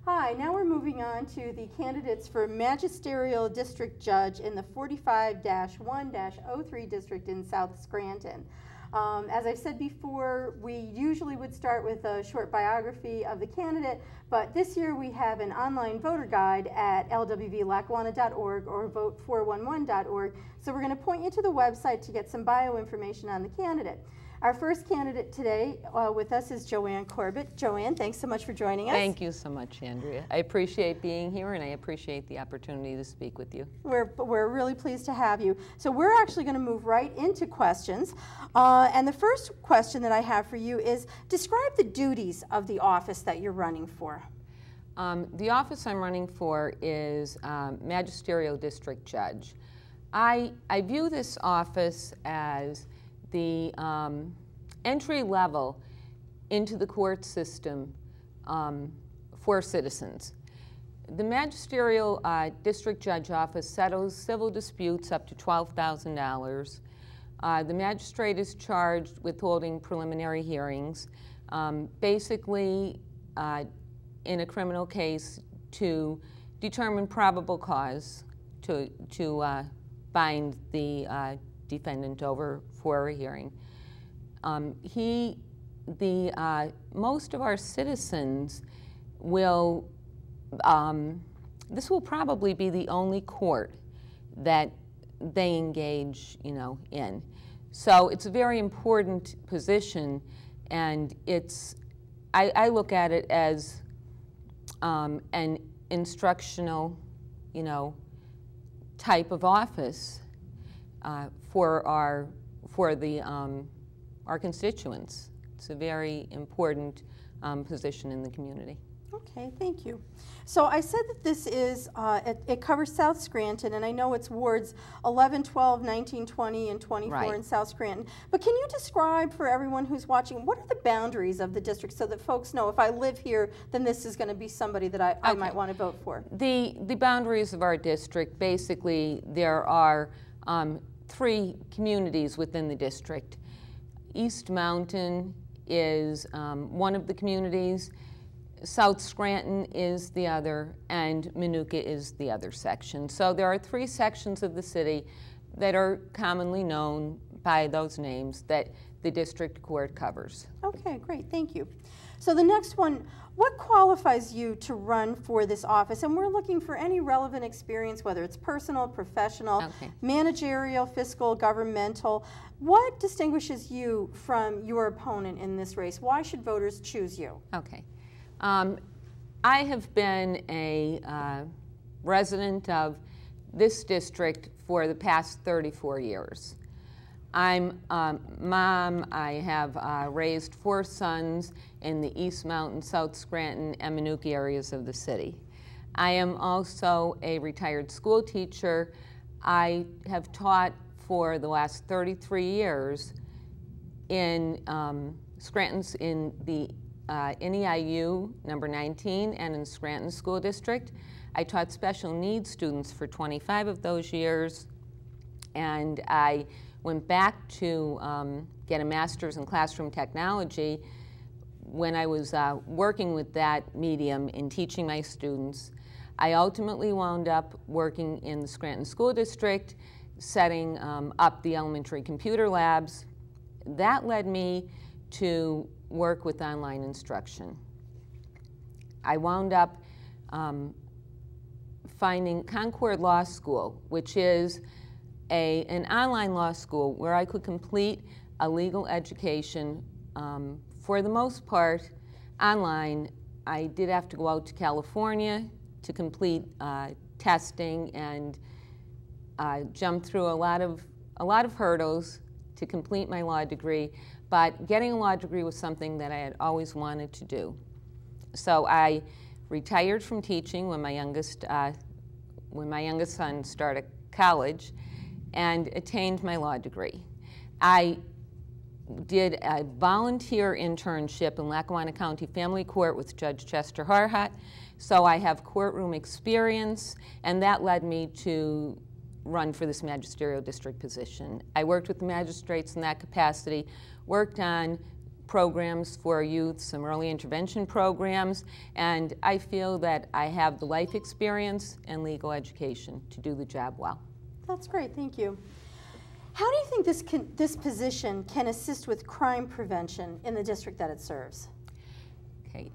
Hi, now we're moving on to the candidates for Magisterial District Judge in the 45-1-03 District in South Scranton. As I've said before, we usually would start with a short biography of the candidate, but this year we have an online voter guide at lwvlackawanna.org or vote411.org, so we're going to point you to the website to get some bio information on the candidate. Our first candidate today with us is Joanne Corbett. Joanne, thanks so much for joining us. Thank you so much, Andrea. I appreciate being here, and I appreciate the opportunity to speak with you. We're really pleased to have you. So we're actually going to move right into questions. And the first question that I have for you is, describe the duties of the office that you're running for. The office I'm running for is Magisterial District Judge. I view this office as the entry level into the court system for citizens. The Magisterial District Judge Office settles civil disputes up to $12,000. The magistrate is charged with holding preliminary hearings, basically in a criminal case to determine probable cause to bind the defendant over for a hearing. Most of our citizens will, this will probably be the only court that they engage, in. So it's a very important position, and I look at it as an instructional, type of office for our constituents. It's a very important position in the community. Okay, thank you. So I said that this is, it covers South Scranton, and I know it's wards 11, 12, 19, 20, and 24 Right. in South Scranton. But can you describe for everyone who's watching, what are the boundaries of the district so that folks know if I live here, then this is going to be somebody that I might want to vote for? The boundaries of our district, basically, there are 3 communities within the district. East Mountain is one of the communities, South Scranton is the other, and Minooka is the other section. So there are 3 sections of the city that are commonly known by those names that the district court covers. Okay, great, thank you. So the next one, what qualifies you to run for this office? And we're looking for any relevant experience, whether it's personal, professional, managerial, fiscal, governmental. What distinguishes you from your opponent in this race? Why should voters choose you? Okay. I have been a resident of this district for the past 34 years. I'm mom. I have raised 4 sons in the East Mountain, South Scranton, and Minooka areas of the city. I am also a retired school teacher. I have taught for the last 33 years in Scranton's in the NEIU number 19 and in Scranton School District. I taught special needs students for 25 of those years, and I went back to get a master's in classroom technology when I was working with that medium in teaching my students. I ultimately wound up working in the Scranton School District, setting up the elementary computer labs. That led me to work with online instruction. I wound up finding Concord Law School, which is an online law school where I could complete a legal education for the most part online. I did have to go out to California to complete testing and jump through a lot of hurdles to complete my law degree, but getting a law degree was something that I had always wanted to do. So I retired from teaching when my youngest son started college, and attained my law degree. I did a volunteer internship in Lackawanna County Family Court with Judge Chester Harhat, so I have courtroom experience, and that led me to run for this magisterial district position. I worked with the magistrates in that capacity, worked on programs for youth, some early intervention programs, and I feel that I have the life experience and legal education to do the job well. That's great, thank you. How do you think this position can assist with crime prevention in the district that it serves? Okay,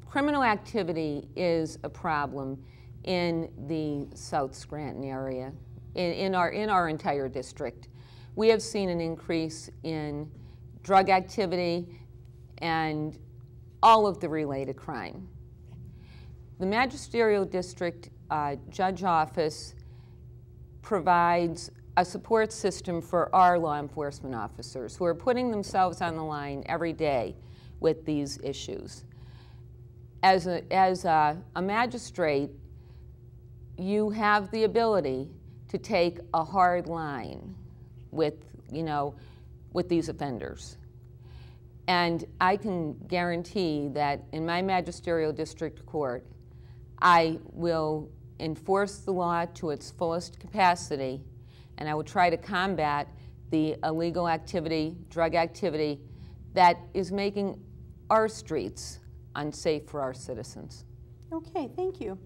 criminal activity is a problem in the South Scranton area, in our entire district. We have seen an increase in drug activity and all of the related crime. The Magisterial District Judge Office provides a support system for our law enforcement officers who are putting themselves on the line every day with these issues. As a magistrate, you have the ability to take a hard line with these offenders. And I can guarantee that in my magisterial district court, I will enforce the law to its fullest capacity, and I will try to combat the illegal activity, drug activity that is making our streets unsafe for our citizens. Okay, thank you.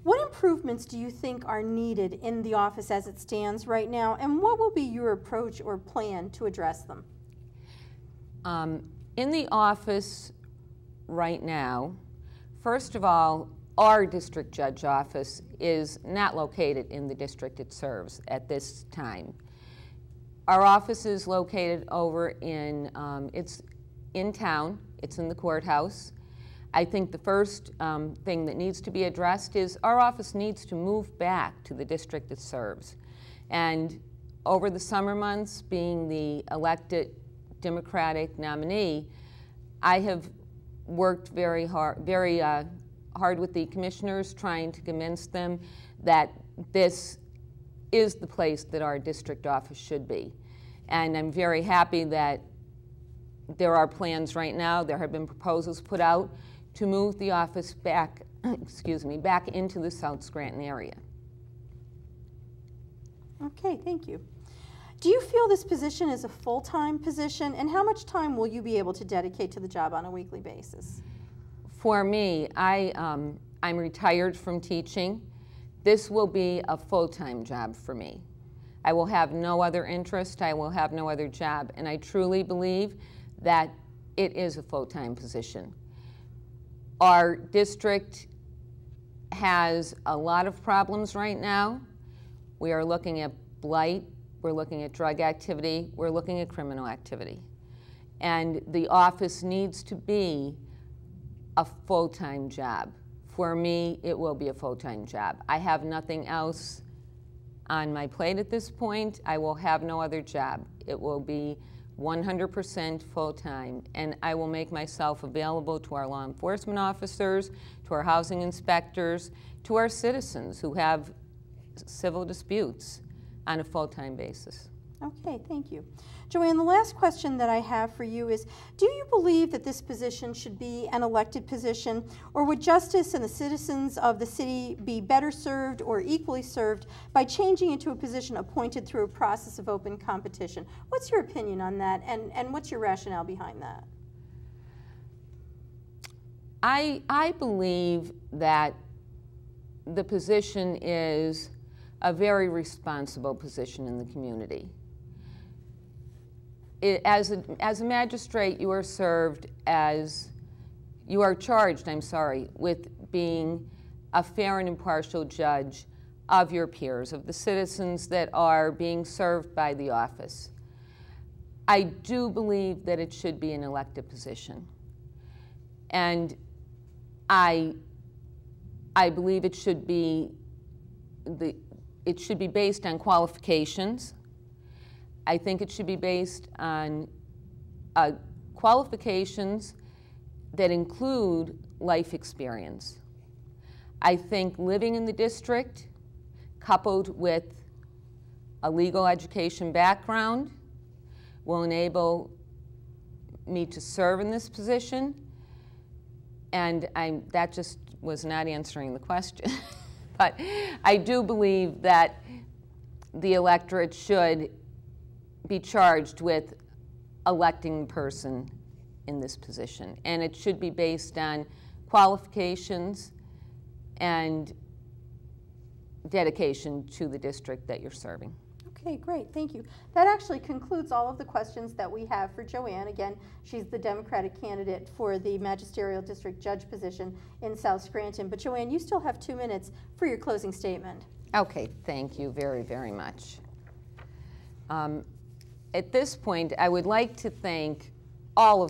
What improvements do you think are needed in the office as it stands right now, and what will be your approach or plan to address them? In the office right now, first of all, our district judge office is not located in the district it serves at this time. Our office is located over in, it's in town, it's in the courthouse. I think the first thing that needs to be addressed is our office needs to move back to the district it serves. And over the summer months, being the elected Democratic nominee, I have worked very hard with the commissioners, trying to convince them that this is the place that our district office should be. And I'm very happy that there are plans right now, there have been proposals put out to move the office back, back into the South Scranton area. Okay, thank you. Do you feel this position is a full-time position, and how much time will you be able to dedicate to the job on a weekly basis? For me, I'm retired from teaching. This will be a full-time job for me. I will have no other interest, I will have no other job, and I truly believe that it is a full-time position. Our district has a lot of problems right now. We are looking at blight, we're looking at drug activity, we're looking at criminal activity. And the office needs to be a full-time job. For me, it will be a full-time job. I have nothing else on my plate at this point. I will have no other job. It will be 100% full-time, and I will make myself available to our law enforcement officers, to our housing inspectors, to our citizens who have civil disputes on a full-time basis. Okay, thank you. Joanne, the last question that I have for you is, do you believe that this position should be an elected position, or would justice and the citizens of the city be better served or equally served by changing it to a position appointed through a process of open competition? What's your opinion on that, and what's your rationale behind that? I believe that the position is a very responsible position in the community. As a magistrate, you are charged, with being a fair and impartial judge of your peers, of the citizens that are being served by the office. I do believe that it should be an elected position. And I believe it should be based on qualifications. I think it should be based on qualifications that include life experience. I think living in the district, coupled with a legal education background, will enable me to serve in this position. And that just was not answering the question. But I do believe that the electorate should be charged with electing the person in this position. And it should be based on qualifications and dedication to the district that you're serving. Okay, great, thank you. That actually concludes all of the questions that we have for Joanne. Again, she's the Democratic candidate for the Magisterial District Judge position in South Scranton. But Joanne, you still have 2 minutes for your closing statement. Okay, thank you very, very much. At this point, I would like to thank all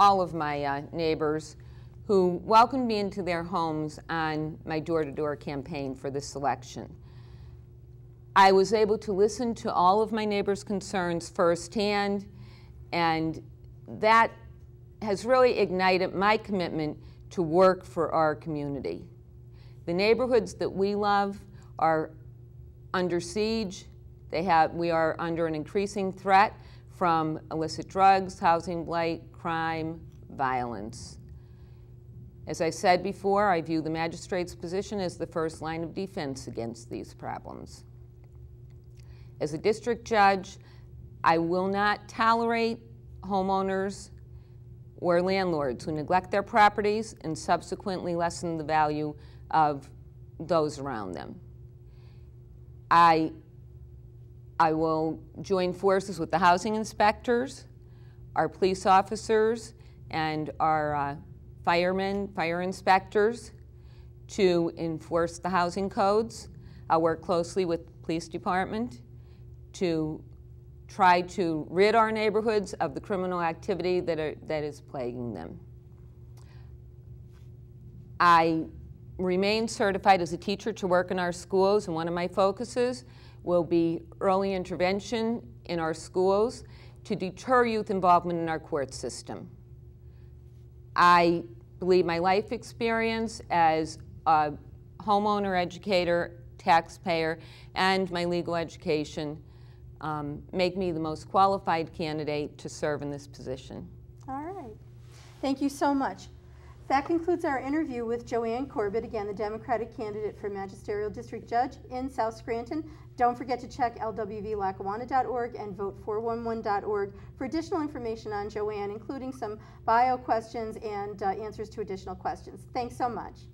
of my neighbors who welcomed me into their homes on my door-to-door campaign for this election. I was able to listen to all of my neighbors' concerns firsthand, and that has really ignited my commitment to work for our community. The neighborhoods that we love are under siege. We are under an increasing threat from illicit drugs, housing blight, crime, violence. As I said before, I view the magistrate's position as the first line of defense against these problems. As a district judge, I will not tolerate homeowners or landlords who neglect their properties and subsequently lessen the value of those around them. I will join forces with the housing inspectors, our police officers, and our firemen, fire inspectors to enforce the housing codes. I'll work closely with the police department to try to rid our neighborhoods of the criminal activity that is plaguing them. I remain certified as a teacher to work in our schools, and one of my focuses will be early intervention in our schools to deter youth involvement in our court system. I believe my life experience as a homeowner, educator, taxpayer, and my legal education make me the most qualified candidate to serve in this position. All right. Thank you so much. That concludes our interview with Joanne Corbett, again, the Democratic candidate for Magisterial District Judge in South Scranton. Don't forget to check lwvlackawanna.org and vote411.org for additional information on Joanne, including some bio questions and answers to additional questions. Thanks so much.